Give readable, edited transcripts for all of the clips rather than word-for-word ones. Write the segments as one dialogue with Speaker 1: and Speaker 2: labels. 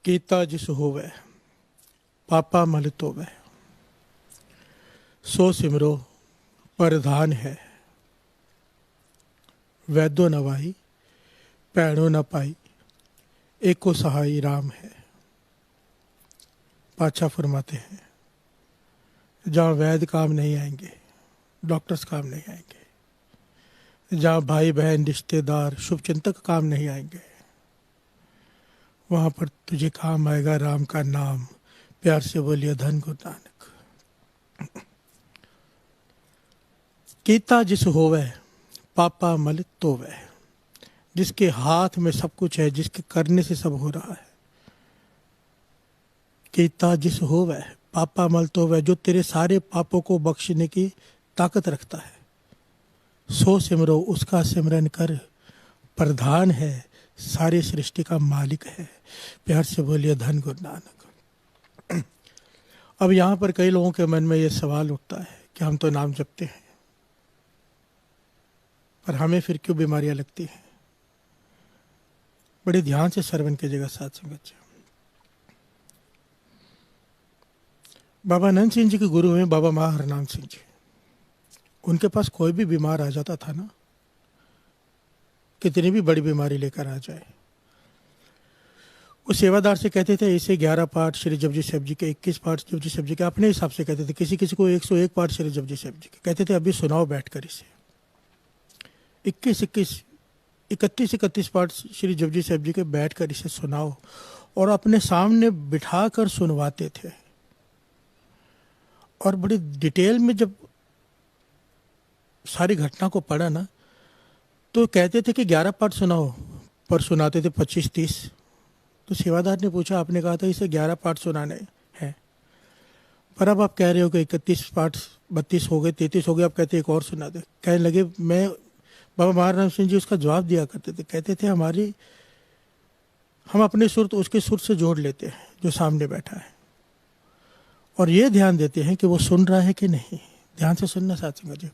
Speaker 1: कीता जिस होवै पापा मल तोवै, सो सिमरो प्रधान है। वैद्यो न वाई पैणो न पाई, एको सहाई राम है। पातशाह फरमाते हैं, जहाँ वैद्य काम नहीं आएंगे, डॉक्टर्स काम नहीं आएंगे, जहाँ भाई बहन रिश्तेदार शुभचिंतक काम नहीं आएंगे, वहाँ पर तुझे काम आएगा राम का नाम। प्यार से बोलिए धन गुरु नानक। कीता जिस होवे पापा मल तोवै, जिसके हाथ में सब कुछ है, जिसके करने से सब हो रहा है। कीता जिस होवे पापा मल तोवै, जो तेरे सारे पापों को बख्शने की ताकत रखता है। सो सिमरो, उसका सिमरन कर। प्रधान है, सारी सृष्टि का मालिक है। प्यार से बोलिए धन गुरु नानक। अब यहाँ पर कई लोगों के मन में ये सवाल उठता है कि हम तो नाम जपते हैं, पर हमें फिर क्यों बीमारियां लगती हैं। बड़े ध्यान से श्रवण कीजिएगा साथ संगत जी। बाबा नंद सिंह जी के गुरु हैं बाबा महाहरनाम सिंह जी। उनके पास कोई भी बीमार आ जाता था ना, कितनी भी बड़ी बीमारी लेकर आ जाए, वो सेवादार से कहते थे इसे 11 पाठ श्री जपजी साहिब जी के, 21 पाठ जपजी साहिब जी के, अपने हिसाब से कहते थे। किसी किसी को 101 पाठ श्री जपजी साहिब जी के कहते थे, अभी सुनाओ बैठकर इसे। 31 पाठ श्री जपजी साहिब जी के बैठकर इसे सुनाओ, और अपने सामने बिठा कर सुनवाते थे। और बड़ी डिटेल में जब सारी घटना को पढ़ा ना, तो कहते थे कि 11 पाठ सुनाओ, पर सुनाते थे 25-30। तो सेवादार ने पूछा, आपने कहा था इसे 11 पाठ सुनाने हैं, पर अब आप कह रहे हो कि 31 पाठ 32 हो गए, 33 हो गए, आप कहते एक और सुना दे। कहने लगे, मैं बाबा महाराम सिंह जी उसका जवाब दिया करते थे। कहते थे हम अपने सुर तो उसके सुर से जोड़ लेते हैं जो सामने बैठा है, और ये ध्यान देते हैं कि वो सुन रहा है कि नहीं। ध्यान से सुनना साथ संगत जी।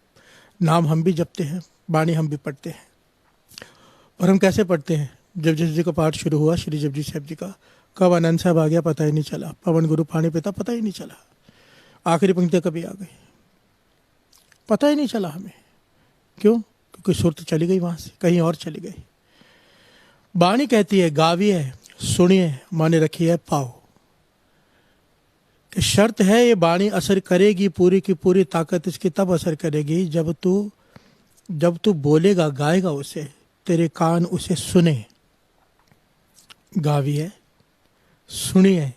Speaker 1: नाम हम भी जपते हैं, बाणी हम भी पढ़ते हैं, और हम कैसे पढ़ते हैं। जपजी जी का पाठ शुरू हुआ श्री जपजी साहिब जी का, कब आनंद साहब आ गया पता ही नहीं चला, पवन गुरु पानी पिता पता ही नहीं चला, आखिरी पंक्ति कभी आ गई पता ही नहीं चला हमें। क्यों? क्योंकि सुर तो चली गई, वहां से कहीं और चली गई। बाणी कहती है गाविए सुनिए माने रखिए पाओ, कि शर्त है ये बाणी असर करेगी, पूरी की पूरी ताकत इसकी तब असर करेगी जब तू बोलेगा, गाएगा उसे, तेरे कान उसे सुने। गाविए सुनिए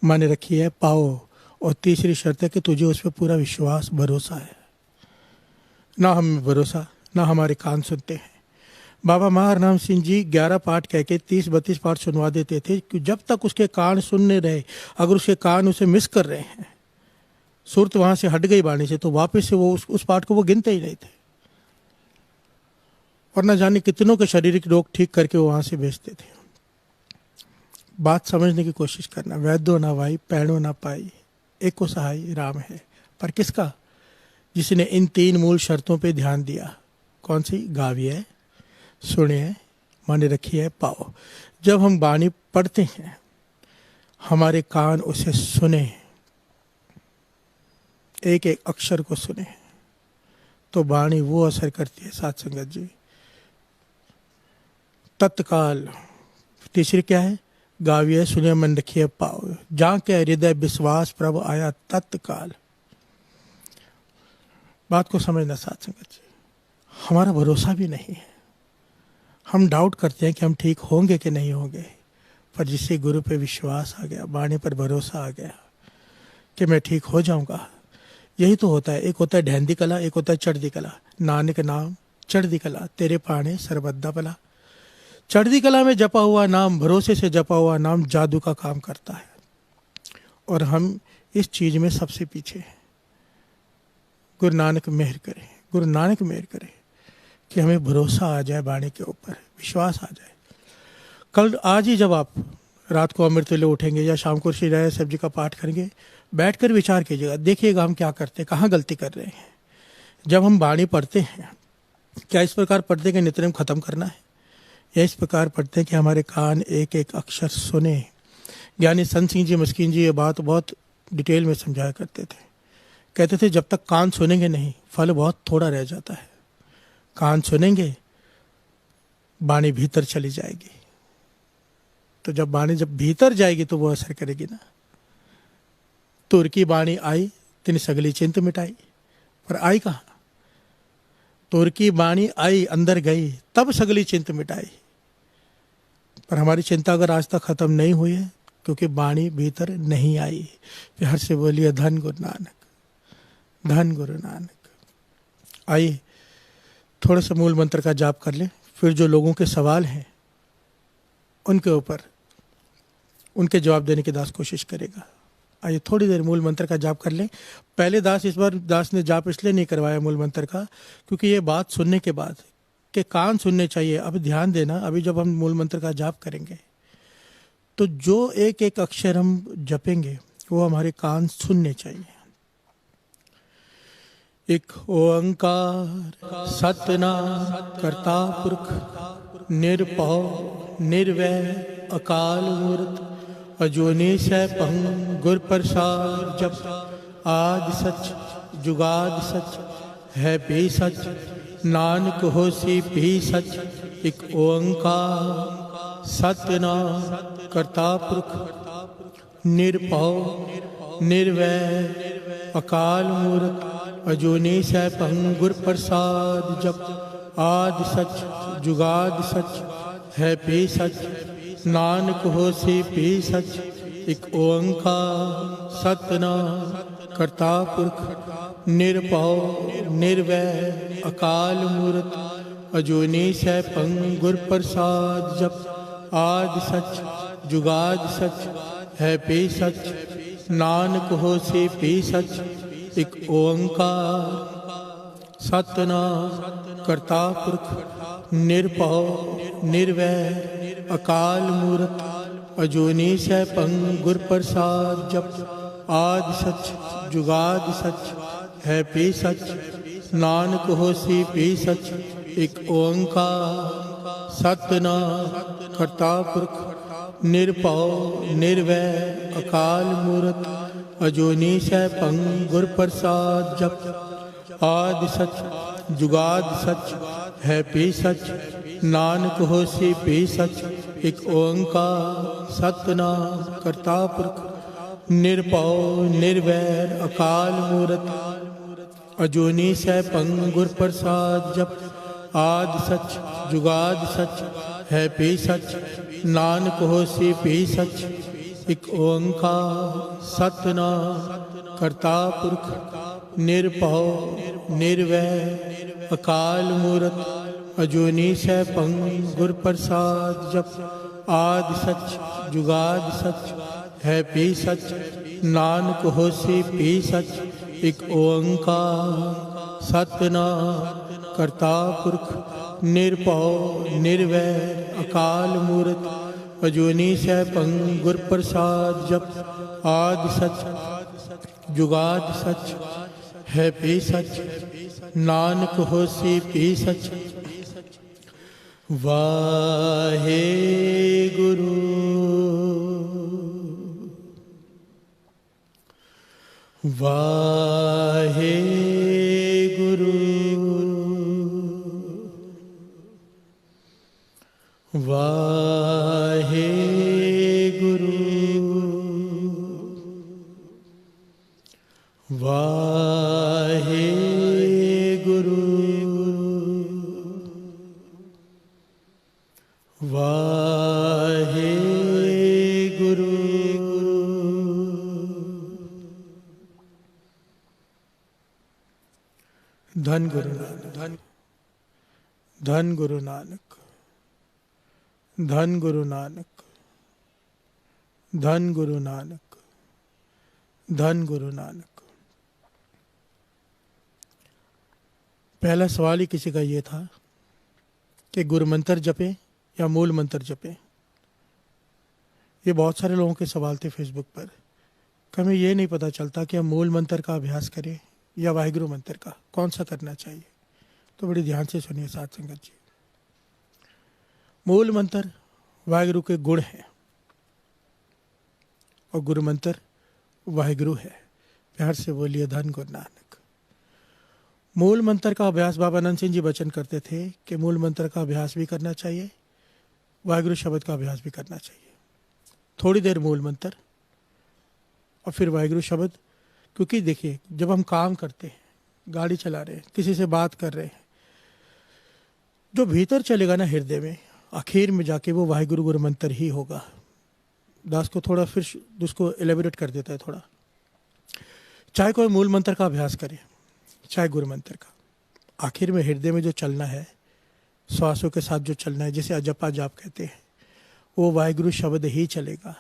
Speaker 1: माने रखिए पाओ, और तीसरी शर्त है कि तुझे उस पर पूरा विश्वास भरोसा है। ना हमें भरोसा, ना हमारे कान सुनते हैं। बाबा महाहरनाम सिंह जी 11 पाठ कह के 30-32 पाठ सुनवा देते थे, कि जब तक उसके कान सुनने रहे, अगर उसके कान उसे मिस कर रहे हैं, सुरत वहां से हट गई बाणी से, तो वापस से वो उस पाठ को वो गिनते ही नहीं थे, और न जाने कितनों के शारीरिक रोग ठीक करके वो वहां से भेजते थे। बात समझने की कोशिश करना। वैद्यो न वाई पैणो न पाई, एको सहाई राम है। पर किसका? जिसने इन 3 मूल शर्तों पे ध्यान दिया। कौन सी? गाविए सुनिए माने रखिए पाओ। जब हम बाणी पढ़ते हैं, हमारे कान उसे सुने, एक एक अक्षर को सुने, तो बाणी वो असर करती है साथ संगत जी तत्काल। तीसरी क्या है? गाविए सुनिए मन रखिए पाओ, जहाँ के हृदय विश्वास प्रभु आया तत्काल। बात को समझना साथ संगत जी। हमारा भरोसा भी नहीं है, हम डाउट करते हैं कि हम ठीक होंगे कि नहीं होंगे, पर जिससे गुरु पे विश्वास आ गया, बाणी पर भरोसा आ गया कि मैं ठीक हो जाऊंगा। यही तो होता है। एक होता है ढहंदी कला, एक होता है चढ़दी कला। नानक नाम चढ़दी कला, तेरे पाने सरबद्दा भला। चढ़दी कला में जपा हुआ नाम, भरोसे से जपा हुआ नाम जादू का काम करता है, और हम इस चीज में सबसे पीछे हैं। गुरु नानक मेहर करे, गुरु नानक मेहर करे कि हमें भरोसा आ जाए, बाणी के ऊपर विश्वास आ जाए। कल आज ही जब आप रात को अमृत वेले उठेंगे या शाम को श्री राय साहब जी का पाठ करेंगे, बैठकर विचार कीजिएगा, देखिएगा हम क्या करते हैं, कहाँ गलती कर रहे हैं। जब हम बाणी पढ़ते हैं, क्या इस प्रकार पढ़ते हैं कि नित्यनेम खत्म करना है, या इस प्रकार पढ़ते हैं कि हमारे कान एक एक अक्षर सुने, ज्ञानी संत सिंह जी मस्कीन जी ये बात बहुत डिटेल में समझाया करते थे। कहते थे जब तक कान सुनेंगे नहीं, फल बहुत थोड़ा रह जाता है। कान सुनेंगे, वाणी भीतर चली जाएगी, तो जब वाणी जब भीतर जाएगी तो वो असर करेगी ना। तुर की वाणी आई, तिन सगली चिंत मिटाई, पर आई कहाँ? तुर की वाणी आई, अंदर गई, तब सगली चिंत मिटाई। पर हमारी चिंता अगर आज तक खत्म नहीं हुई है, क्योंकि वाणी भीतर नहीं आई। प्यार से बोलिए धन गुरु नानक, धन गुरु नानक। आइए थोड़ा सा मूल मंत्र का जाप कर लें, फिर जो लोगों के सवाल हैं उनके ऊपर उनके जवाब देने की दास कोशिश करेगा। आइए थोड़ी देर मूल मंत्र का जाप कर लें। पहले दास इस बार दास ने जाप इसलिए नहीं करवाया मूल मंत्र का, क्योंकि ये बात सुनने के बाद के कान सुनने चाहिए। अब ध्यान देना, अभी जब हम मूल मंत्र का जाप करेंगे तो जो एक एक अक्षर हम जपेंगे वो हमारे कान सुनने चाहिए। एक ओंकार सतनाम करता पुरख निरभव निर्वैर अकाल मूर्त अजूनी सैभं गुर प्रसाद। जप आदि सच जुगाद सच है भी सच, नानक होसी भी सच। एक ओंकार सतनाम करता पुरख निरभव निर्वैर अकाल मूर्त अजूनी सैभं गुर प्रसाद। जप आदि सच जुगाद सच है भी सच, नानक होसी भी सच। एक ओंकार सतनाम करता पुरख निरभव निर्वैर अकाल मूर्त अजूनी सैभं गुर प्रसाद। जप आदि सच जुगाद सच है भी सच, नानक होसी भी सच। एक ओंकार सतनाम करता पुरख निरभव निर्वैर अकाल मूर्त अजूनी सैभं गुर प्रसाद। जप आदि सच जुगाद सच है भी सच, नानक होसी भी सच। एक ओंकार सतनाम करता पुरख निरभव निर्वैर अकाल मूर्त अजूनी सैभं गुर प्रसाद। जप आदि सच जुगाद सच है भी सच, नानक होसी भी सच। एक ओंकार सतनाम करता पुरख निरभव निर्वैर अकाल मूर्त अजूनी सैभं गुर प्रसाद। जप आदि सच जुगाद सच है भी सच, नानक होसी भी सच। एक ओंकार सतनाम करता पुरख निरभव निर्वैर अकाल मूर्त अजूनी सैभं गुर प्रसाद। जप आदि सच जुगाद सच है भी सच, नानक होसी भी सच। एक ओंकार सतनाम करता पुरख निरभव निर्वैर अकाल मूर्त अजूनी सैभं गुर प्रसाद। जप आदि सच जुगाद सच है भी सच, नानक होसी भी सच। वाहे गुरु वाहे गुरु वाहे गुरु वाहे गुरु वाहे गुरु धन गुरु नानक धन गुरु नानक धन गुरु नानक धन गुरु नानक धन गुरु नानक। पहला सवाल ही किसी का ये था कि गुरु मंत्र जपे या मूल मंत्र जपे। ये बहुत सारे लोगों के सवाल थे फेसबुक पर। हमें ये नहीं पता चलता कि हम मूल मंत्र का अभ्यास करें या वाहिगुरु मंत्र का, कौन सा करना चाहिए। तो बड़ी ध्यान से सुनिए साथ संगत जी। मूल मंत्र वाहिगुरु के गुण हैं। और गुरु मंत्र वाहिगुरु है। प्यार से बोलिए धन गुरु नानक। मूल मंत्र का अभ्यास बाबा आनंद सिंह जी वचन करते थे कि मूल मंत्र का अभ्यास भी करना चाहिए, वाहिगुरु शब्द का अभ्यास भी करना चाहिए। थोड़ी देर मूल मंत्र और फिर वाहिगुरु शब्द। क्योंकि देखिए, जब हम काम करते हैं, गाड़ी चला रहे हैं, किसी से बात कर रहे हैं, जो भीतर चलेगा ना हृदय में, आखिर में जाके वो वाहिगुरु गुरु मंत्र ही होगा। दास को थोड़ा फिर उसको एलेबोरेट कर देता है थोड़ा। चाहे कोई मूल मंत्र का अभ्यास करे, चाहे गुरु मंत्र का, आखिर में हृदय में जो चलना है, श्वासों के साथ जो चलना है, जिसे अजपा जाप कहते हैं, वो वाहिगुरु शब्द ही चलेगा।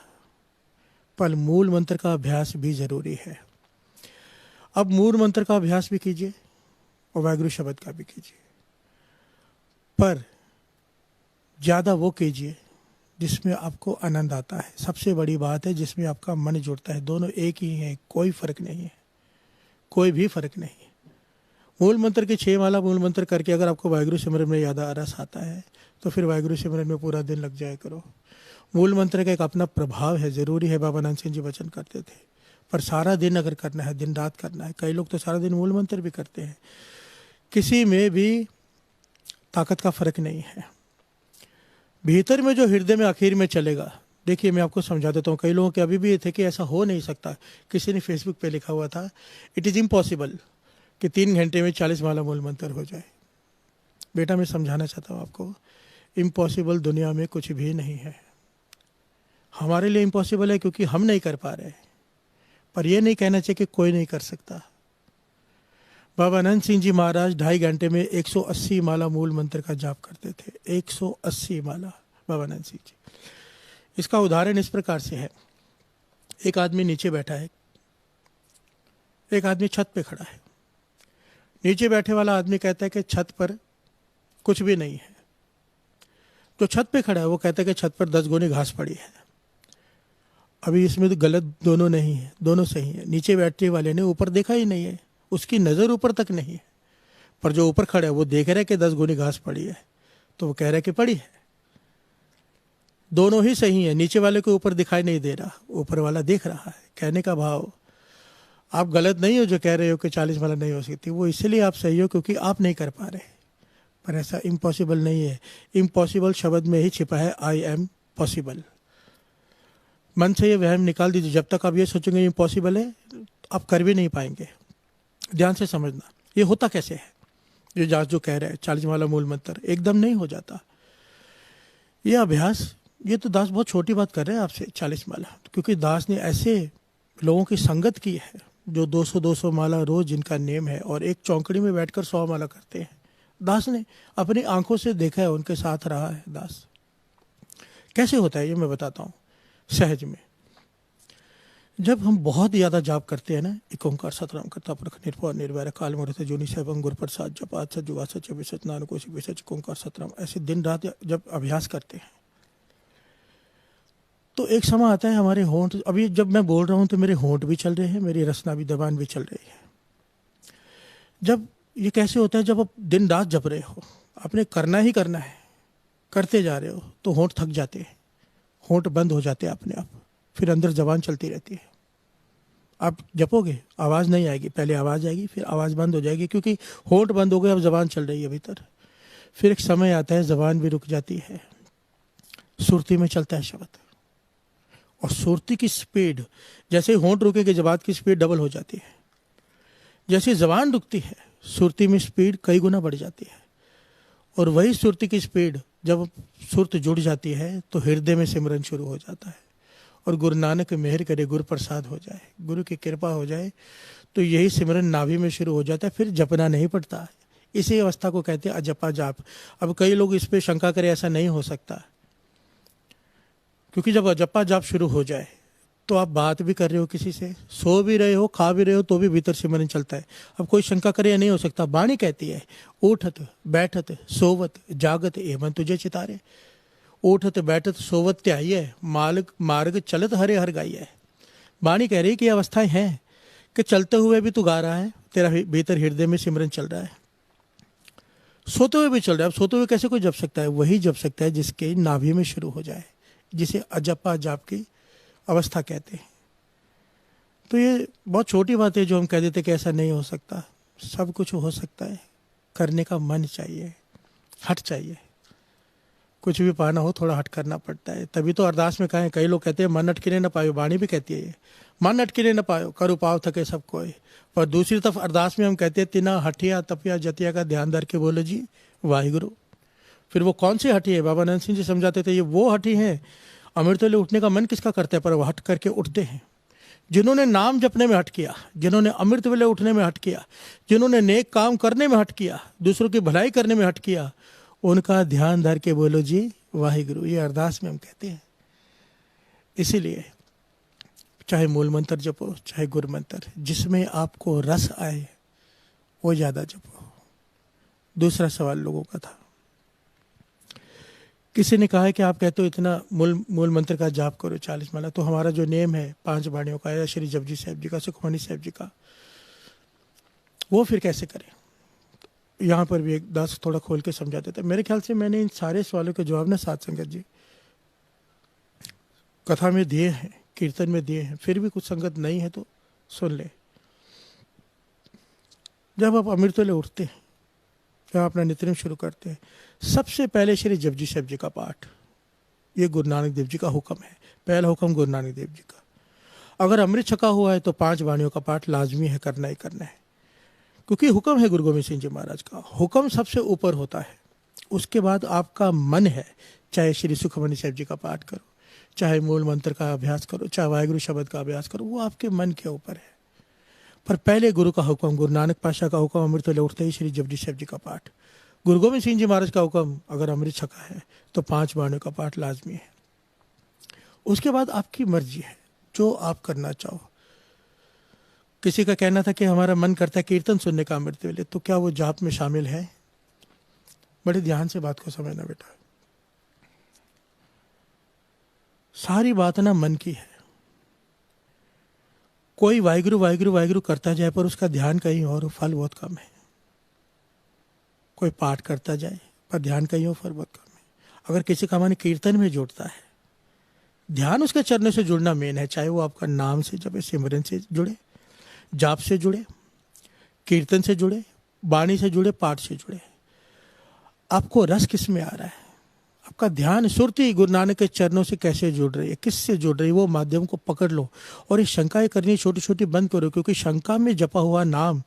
Speaker 1: पर मूल मंत्र का अभ्यास भी जरूरी है। अब मूल मंत्र का अभ्यास भी कीजिए और वाहिगुरु शब्द का भी कीजिए, पर ज़्यादा वो कीजिए जिसमें आपको आनंद आता है। सबसे बड़ी बात है जिसमें आपका मन जुड़ता है। दोनों एक ही हैं, कोई फर्क नहीं है, कोई भी फर्क नहीं है। मूल मंत्र की 6 माला मूल मंत्र करके अगर आपको वाहिगुरु सिमरन में याद रस आता है तो फिर वाहिगुरु सिमरन में पूरा दिन लग जाया करो। मूल मंत्र का एक अपना प्रभाव है, ज़रूरी है। बाबा आनंद सिंह जी वचन करते थे, पर सारा दिन अगर करना है, दिन रात करना है। कई लोग तो सारा दिन मूल मंत्र भी करते हैं। किसी में भी ताकत का फर्क नहीं है। भीतर में जो हृदय में आखिर में चलेगा, देखिए मैं आपको समझा देता हूँ। कई लोगों के अभी भी ये थे कि ऐसा हो नहीं सकता। किसी ने फेसबुक पे लिखा हुआ था, इट इज़ इम्पॉसिबल कि 3 घंटे में 40 माला मूल मंत्र हो जाए। बेटा, मैं समझाना चाहता हूँ आपको, इम्पॉसिबल दुनिया में कुछ भी नहीं है। हमारे लिए इम्पॉसिबल है क्योंकि हम नहीं कर पा रहे, पर यह नहीं कहना चाहिए कि कोई नहीं कर सकता। बाबा आनंद सिंह जी महाराज 2.5 घंटे में 180 माला मूल मंत्र का जाप करते थे। 180 माला बाबा आनंद सिंह जी। इसका उदाहरण इस प्रकार से है, एक आदमी नीचे बैठा है, एक आदमी छत पे खड़ा है। नीचे बैठे वाला आदमी कहता है कि छत पर कुछ भी नहीं है। जो छत पे खड़ा है वो कहता है कि छत पर 10 गुनी घास पड़ी है। अभी इसमें तो गलत दोनों नहीं है, दोनों सही है। नीचे बैठने वाले ने ऊपर देखा ही नहीं है, उसकी नज़र ऊपर तक नहीं है, पर जो ऊपर खड़ा है वो देख रहा है कि 10 गुनी घास पड़ी है, तो वो कह रहा है कि पड़ी है। दोनों ही सही है। नीचे वाले को ऊपर दिखाई नहीं दे रहा, ऊपर वाला देख रहा है। कहने का भाव, आप गलत नहीं हो जो कह रहे हो कि 40 माला नहीं हो सकती। वो इसलिए आप सही हो क्योंकि आप नहीं कर पा रहे, पर ऐसा इम्पॉसिबल नहीं है। इम्पॉसिबल शब्द में ही छिपा है आई एम पॉसिबल। मन से ये वहम निकाल दीजिए। जब तक आप ये सोचेंगे इम्पॉसिबल है, आप कर भी नहीं पाएंगे। ध्यान से समझना, ये होता कैसे है। जो दास जो कह रहे हैं 40 माला मूल मंत्र एकदम नहीं हो जाता। ये अभ्यास, ये तो दास बहुत छोटी बात कर रहे हैं आपसे 40 माला, क्योंकि दास ने ऐसे लोगों की संगत की है जो 200-200 माला रोज जिनका नेम है और एक चौकड़ी में बैठकर 100 माला करते हैं। दास ने अपनी आंखों से देखा है, उनके साथ रहा है। दास कैसे होता है ये मैं बताता हूँ सहज में। जब हम बहुत ज़्यादा जाप करते हैं ना, एक ओंकार सतराम करता पुरख निर्भय निर्वैर काल मूर्त जोनि सैभं गुर प्रसाद जपात सच जुवा सच विसच नानक ओसि विसच ओंकार सतराम, ऐसे दिन रात जब अभ्यास करते हैं तो एक समय आता है हमारे होंठ, अभी जब मैं बोल रहा हूँ तो मेरे होंठ भी चल रहे हैं, मेरी रसना भी जबान भी चल रही है। जब ये कैसे होता है, जब आप दिन रात जप रहे हो, आपने करना ही करना है, करते जा रहे हो, तो होंठ थक जाते हैं, होंठ बंद हो जाते हैं अपने आप, फिर अंदर जबान चलती रहती है। आप जपोगे, आवाज़ नहीं आएगी, पहले आवाज़ आएगी फिर आवाज़ बंद हो जाएगी, क्योंकि होंठ बंद हो गए, अब जबान चल रही है भीतर। फिर एक समय आता है जबान भी रुक जाती है, सुरती में चलता है शब्द। और सुरती की स्पीड, जैसे होंठ रुकेगी जबान की स्पीड डबल हो जाती है। जैसे जबान रुकती है, सुरती में स्पीड कई गुना बढ़ जाती है। और वही सुरती की स्पीड जब सुरत जुड़ जाती है तो हृदय में सिमरन शुरू हो जाता है। और गुरु नानक मेहर करे, गुरु प्रसाद हो जाए, गुरु की कृपा हो जाए, तो यही सिमरन नाभि में शुरू हो जाता है। फिर जपना नहीं पड़ता। इसी अवस्था को कहते हैं अजपा जाप। अब कई लोग इस पर शंका करें ऐसा नहीं हो सकता, क्योंकि जब अजपा जाप शुरू हो जाए तो आप बात भी कर रहे हो किसी से, सो भी रहे हो, खा भी रहे हो, तो भी भीतर सिमरन चलता है। अब कोई शंका करे, नहीं हो सकता। वाणी कहती है उठत बैठत सोवत जागत एवं तुझे चितारे। उठत बैठत सोवत त्याइए, मार्ग चलत हरे हर गाइए। वाणी कह रही कि ये अवस्थाएं हैं कि चलते हुए भी तू गा रहा है, तेरा भीतर हृदय में सिमरन चल रहा है, सोते हुए भी चल रहा है। अब सोते हुए कैसे कोई जप सकता है? वही जप सकता है जिसके नाभि में शुरू हो जाए, जिसे अजपा जाप की अवस्था कहते हैं। तो ये बहुत छोटी बात है जो हम कह देते कि ऐसा नहीं हो सकता। सब कुछ हो सकता है, करने का मन चाहिए, हट चाहिए। कुछ भी पाना हो थोड़ा हट करना पड़ता है। तभी तो अरदास में कहा है, कई लोग कहते हैं मन अटकिने न पायो, वाणी भी कहती है ये, मन अटकिने न पायो कर उपाव थके सब कोई। पर दूसरी तरफ अरदास में हम कहते हैं, तिना हटिया तपिया जतिया का ध्यान धर के बोलो जी वाहिगुरु। फिर वो कौन सी हटी है? बाबा नंद सिंह जी समझाते थे, ये वो हटी है, अमृत वेले उठने का मन किसका करता है, पर वो हट करके उठते हैं। जिन्होंने नाम जपने में हट किया, जिन्होंने अमृत वेले उठने में हट किया, जिन्होंने नेक काम करने में हट किया, दूसरों की भलाई करने में हट किया, उनका ध्यान धर के बोलो जी वाहिगुरु। ये अरदास में हम कहते हैं। इसीलिए चाहे मूल मंत्र जपो, चाहे गुरु मंत्र, जिसमें आपको रस आए वो ज़्यादा जपो। दूसरा सवाल लोगों का था, किसी ने कहा है कि आप कहते हो इतना मूल मंत्र का जाप करो 40 माला, तो हमारा जो नेम है 5 वाणियों का या श्री जपजी साहब जी का, सुखमनी साहब जी का, वो फिर कैसे करें? यहाँ पर भी एक दास थोड़ा खोल के समझा देता है। मेरे ख्याल से मैंने इन सारे सवालों के जवाब ना साध संगत जी कथा में दिए हैं, कीर्तन में दिए हैं। फिर भी कुछ संगत नहीं है तो सुन ले। जब आप अमृत वेले उठते हैं, जब अपना नित्यनेम शुरू करते हैं, सबसे पहले श्री जपजी साहब जी का पाठ, ये गुरु नानक देव जी का हुक्म है। पहला हुक्म गुरु नानक देव जी का। अगर अमृत छका हुआ है तो 5 वाणियों का पाठ लाजमी है, करना ही करना है, क्योंकि हुक्म है गुरु गोविंद सिंह जी महाराज का। हुक्म सबसे ऊपर होता है। उसके बाद आपका मन है, चाहे श्री सुखमनी साहब जी का पाठ करो, चाहे मूल मंत्र का अभ्यास करो, चाहे वाहिगुरु शब्द का अभ्यास करो, वो आपके मन के ऊपर है। पर पहले गुरु का हुक्म, गुरु नानक पातशाह का हुक्म, अमृत वेले उठते ही श्री जपजी साहब जी का पाठ। गुरु गोविंद सिंह जी महाराज का हुक्म, अगर अमृत छका है तो 5 वाणियों का पाठ लाजमी है। उसके बाद आपकी मर्जी है, जो आप करना चाहो। किसी का कहना था कि हमारा मन करता है कीर्तन सुनने का अमृत वेले, तो क्या वो जाप में शामिल है? बड़े ध्यान से बात को समझना बेटा। सारी बात ना मन की है। कोई वाहिगुरु वाहिगुरु वाहिगुरु करता जाए पर उसका ध्यान कहीं और, फल बहुत कम है। कोई पाठ करता जाए पर ध्यान कहीं और, फल बहुत कम है। अगर किसी का मन कीर्तन में जुड़ता है, ध्यान उसके चरणों से जुड़ना मेन है, चाहे वो आपका नाम से जब सिमरन से जुड़े, जाप से जुड़े, कीर्तन से जुड़े, वाणी से जुड़े, पाठ से जुड़े। आपको रस किस में आ रहा है? आपका ध्यान सुरती गुरु नानक के चरणों से कैसे जुड़ रही है, किससे जुड़ रही है, वो माध्यम को पकड़ लो। और ये शंकाएं करनी छोटी छोटी बंद करो, क्योंकि शंका में जपा हुआ नाम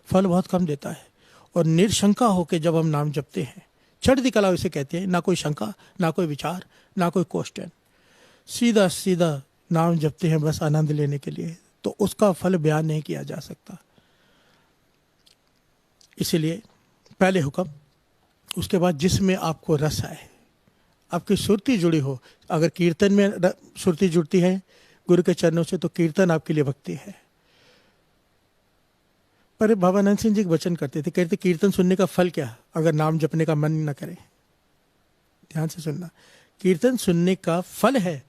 Speaker 1: फल बहुत कम देता है। और निर्शंका होकर जब हम नाम जपते हैं, चढ़ती कला इसे कहते हैं, ना कोई शंका, ना कोई विचार, ना कोई क्वेश्चन, सीधा सीधा नाम जपते हैं बस आनंद लेने के लिए, तो उसका फल बयान नहीं किया जा सकता। इसीलिए पहले हुक्म, उसके बाद जिसमें आपको रस आए, आपकी सुरती जुड़ी हो। अगर कीर्तन में सुरती जुड़ती है गुरु के चरणों से, तो कीर्तन आपके लिए भक्ति है। पर बाबा नंद सिंह जी वचन करते थे, कहते कीर्तन सुनने का फल क्या अगर नाम जपने का मन न करे। ध्यान से सुनना, कीर्तन सुनने का फल है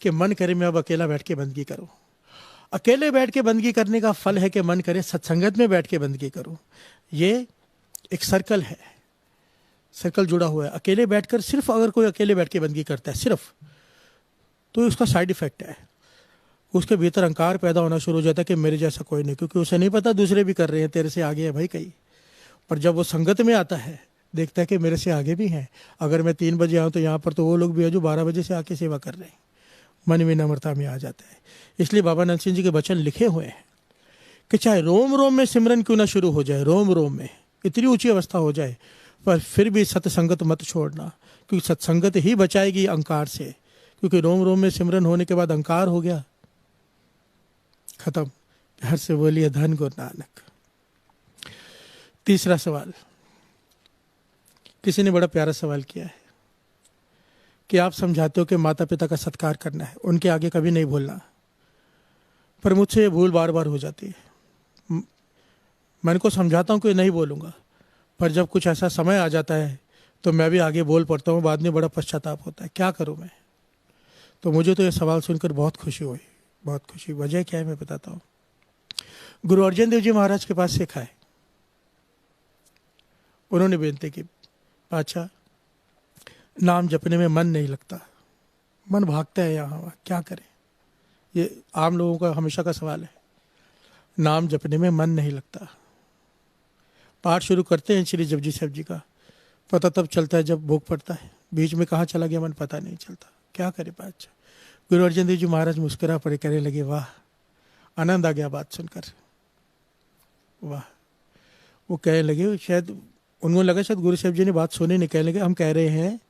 Speaker 1: कि मन करे मैं अब अकेला बैठ के बंदगी करूं। अकेले बैठ के बंदगी करने का फल है कि मन करे सत्संगत में बैठ के बंदगी करूं। ये एक सर्कल है, सर्कल जुड़ा हुआ है। अकेले बैठकर सिर्फ अगर कोई अकेले बैठ के बंदगी करता है सिर्फ, तो उसका साइड इफेक्ट है, उसके भीतर अहंकार पैदा होना शुरू हो जाता है कि मेरे जैसा कोई नहीं, क्योंकि उसे नहीं पता दूसरे भी कर रहे हैं, तेरे से आगे है भाई कई। पर जब वो संगत में आता है, देखता है कि मेरे से आगे भी हैं। अगर मैं 3 बजे आऊँ तो यहाँ पर तो वो लोग भी हैं जो 12 बजे से आके सेवा कर रहे हैं। मन में नम्रता में आ जाता है। इसलिए बाबा नंद सिंह जी के वचन लिखे हुए हैं कि चाहे रोम रोम में सिमरन क्यों ना शुरू हो जाए, रोम रोम में इतनी ऊंची अवस्था हो जाए, पर फिर भी सत्संगत मत छोड़ना, क्योंकि सत्संगत ही बचाएगी अहंकार से। क्योंकि रोम रोम में सिमरन होने के बाद अहंकार हो गया खत्म। प्यार से बोलिए धन गुरु नानक। तीसरा सवाल, किसी ने बड़ा प्यारा सवाल किया है कि आप समझाते हो कि माता पिता का सत्कार करना है, उनके आगे कभी नहीं बोलना, पर मुझसे ये भूल बार बार हो जाती है। मैं इनको समझाता हूँ कि नहीं बोलूँगा, पर जब कुछ ऐसा समय आ जाता है तो मैं भी आगे बोल पड़ता हूँ, बाद में बड़ा पश्चाताप होता है, क्या करूँ मैं। तो मुझे तो ये सवाल सुनकर बहुत खुशी हुई, बहुत खुशी। वजह क्या है मैं बताता हूँ। गुरु अर्जन देव जी महाराज के पास सीखा है, उन्होंने बेनती की, पातशाह नाम जपने में मन नहीं लगता, मन भागता है यहाँ वहाँ, क्या करें। ये आम लोगों का हमेशा का सवाल है। नाम जपने में मन नहीं लगता। पाठ शुरू करते हैं श्री जपजी साहब जी का, पता तब चलता है जब भोग पड़ता है, बीच में कहाँ चला गया मन पता नहीं चलता। क्या करे बादशाह। गुरु अर्जन देव जी महाराज मुस्कुरा पड़े, कहने लगे वाह, आनंद आ गया बात सुनकर, वाह। वो कहने लगे, शायद उनको लगा शायद गुरु साहब जी ने बात सुनी नहीं, कहने लगे हम कह रहे हैं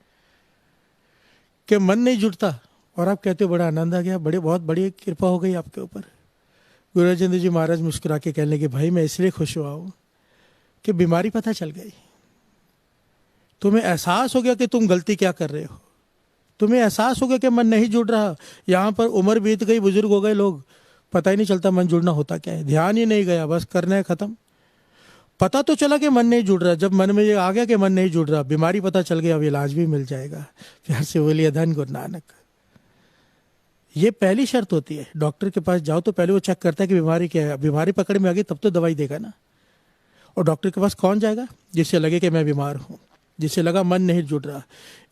Speaker 1: कि मन नहीं जुड़ता और आप कहते हो बड़ा आनंद आ गया, बहुत बड़ी कृपा हो गई आपके ऊपर। गुरु अर्जन देव जी महाराज मुस्कुरा के कहने लगे भाई मैं इसलिए खुश हुआ हूँ कि बीमारी पता चल गई, तुम्हें एहसास हो गया कि तुम गलती क्या कर रहे हो, तुम्हें एहसास हो गया कि मन नहीं जुड़ रहा। यहाँ पर उम्र बीत गई, बुजुर्ग हो गए लोग, पता ही नहीं चलता मन जुड़ना होता क्या है, ध्यान ही नहीं गया, बस करना है खत्म। पता तो चला कि मन नहीं जुड़ रहा, जब मन में ये आ गया कि मन नहीं जुड़ रहा, बीमारी पता चल गया, अब इलाज भी मिल जाएगा। प्यार से बोलिए धन गुरु नानक। ये पहली शर्त होती है, डॉक्टर के पास जाओ तो पहले वो चेक करता है कि बीमारी क्या है, बीमारी पकड़ में आ गई तब तो दवाई देगा ना। और डॉक्टर के पास कौन जाएगा? जिससे लगे कि मैं बीमार हूँ, जिससे लगा मन नहीं जुड़ रहा।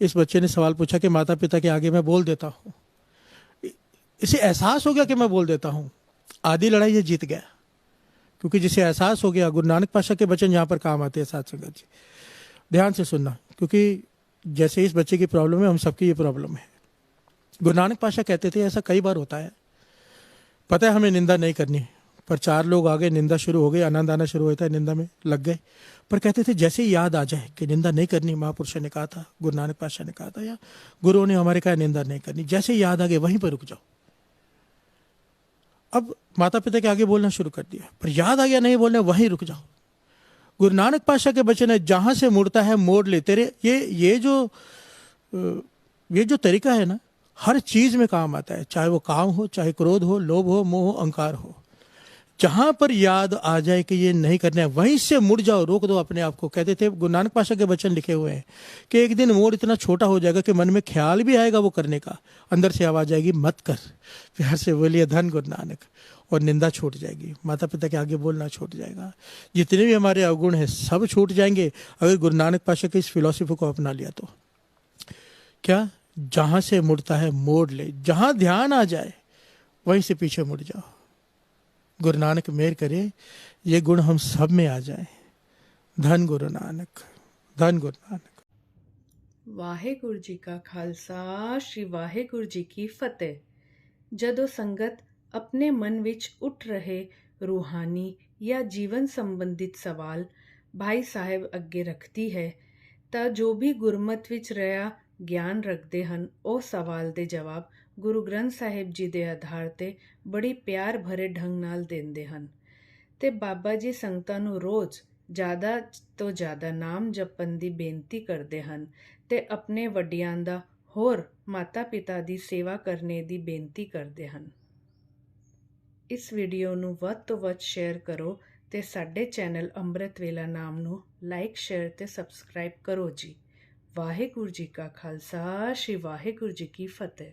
Speaker 1: इस बच्चे ने सवाल पूछा कि माता पिता के आगे मैं बोल देता हूँ, इसे एहसास हो गया कि मैं बोल देता हूँ, आधी लड़ाई ये जीत गया, क्योंकि जिसे एहसास हो गया। गुरु नानक पातशाह के वचन यहाँ पर काम आते हैं साथ संगत जी, ध्यान से सुनना, क्योंकि जैसे इस बच्चे की प्रॉब्लम है, हम सबकी ये प्रॉब्लम है। गुरु नानक पातशाह कहते थे, ऐसा कई बार होता है, पता है हमें निंदा नहीं करनी, पर चार लोग आ गए, निंदा शुरू हो गई, आनंद आना शुरू होता है, निंदा में लग गए। पर कहते थे जैसे ही याद आ जाए कि निंदा नहीं करनी, महापुरुषों ने कहा था, गुरु नानक पातशाह ने कहा था, या गुरुओं ने हमारे कहा निंदा नहीं करनी, जैसे ही याद आ गए वहीं पर रुक जाओ। अब माता पिता के आगे बोलना शुरू कर दिया, पर याद आ गया नहीं बोलना, वहीं रुक जाओ। गुरु नानक पातशाह के वचन है, जहां से मुड़ता है मोड़ ले तेरे। ये जो तरीका है ना, हर चीज में काम आता है, चाहे वो काम हो, चाहे क्रोध हो, लोभ हो, मोह हो, अहंकार हो। जहां पर याद आ जाए कि ये नहीं करना है, वहीं से मुड़ जाओ, रोक दो अपने आप को। कहते थे, गुरु नानक पातशाह के वचन लिखे हुए हैं कि एक दिन मोड़ इतना छोटा हो जाएगा कि मन में ख्याल भी आएगा वो करने का, अंदर से आवाज आएगी मत कर। प्यार से बोलिए धन गुरु नानक। और निंदा छूट जाएगी, माता पिता के आगे बोलना छूट जाएगा, जितने भी हमारे अवगुण हैं सब छूट जाएंगे अगर गुरु नानक पातशाह की इस फिलॉसफी को अपना लिया तो। क्या? जहां से मुड़ता है मोड़ ले, जहां ध्यान आ जाए वहीं से पीछे मुड़ जाओ। गुरु नानक मेहर करे ये गुण हम सब में आ जाए। धन गुरु नानक, धन गुरु नानक।
Speaker 2: वाहेगुरु जी का खालसा, श्री वाहेगुरु जी की फतेह। ਜਦੋਂ ਸੰਗਤ ਆਪਣੇ ਮਨ ਵਿੱਚ ਉੱਠ ਰਹੇ ਰੂਹਾਨੀ ਜਾਂ ਜੀਵਨ ਸੰਬੰਧਿਤ ਸਵਾਲ ਭਾਈ ਸਾਹਿਬ ਅੱਗੇ ਰੱਖਦੀ ਹੈ ਤਾਂ ਜੋ ਵੀ ਗੁਰਮਤ ਵਿੱਚ ਰਿਹਾ ਗਿਆਨ ਰੱਖਦੇ ਹਨ, ਉਹ ਸਵਾਲ ਦੇ ਜਵਾਬ ਗੁਰੂ ਗ੍ਰੰਥ ਸਾਹਿਬ ਜੀ ਦੇ ਆਧਾਰ ਤੇ ਬੜੀ ਪਿਆਰ ਭਰੇ ਢੰਗ ਨਾਲ ਦਿੰਦੇ ਹਨ। ਤੇ ਬਾਬਾ ਜੀ ਸੰਗਤਾਂ ਨੂੰ ਰੋਜ਼ ਜ਼ਿਆਦਾ ਤੋਂ ਜ਼ਿਆਦਾ ਨਾਮ ਜਪਣ ਦੀ ਬੇਨਤੀ ਕਰਦੇ ਹਨ ਤੇ ਆਪਣੇ ਵੱਡਿਆਂ ਦਾ ਹੋਰ ਮਾਤਾ ਪਿਤਾ ਦੀ ਸੇਵਾ ਕਰਨੇ ਦੀ ਬੇਨਤੀ ਕਰਦੇ ਹਨ। ਇਸ ਵੀਡੀਓ ਨੂੰ ਵੱਧ ਤੋਂ ਵੱਧ ਸ਼ੇਅਰ ਕਰੋ ਤੇ ਸਾਡੇ ਚੈਨਲ ਅੰਮ੍ਰਿਤ ਵੇਲਾ ਨਾਮ ਨੂੰ ਲਾਈਕ, ਸ਼ੇਅਰ ਤੇ ਸਬਸਕ੍ਰਾਈਬ ਕਰੋ ਜੀ। ਵਾਹਿਗੁਰੂ ਜੀ ਕਾ ਖਾਲਸਾ, ਸ਼੍ਰੀ ਵਾਹਿਗੁਰੂ ਜੀ ਕੀ ਫਤਿਹ।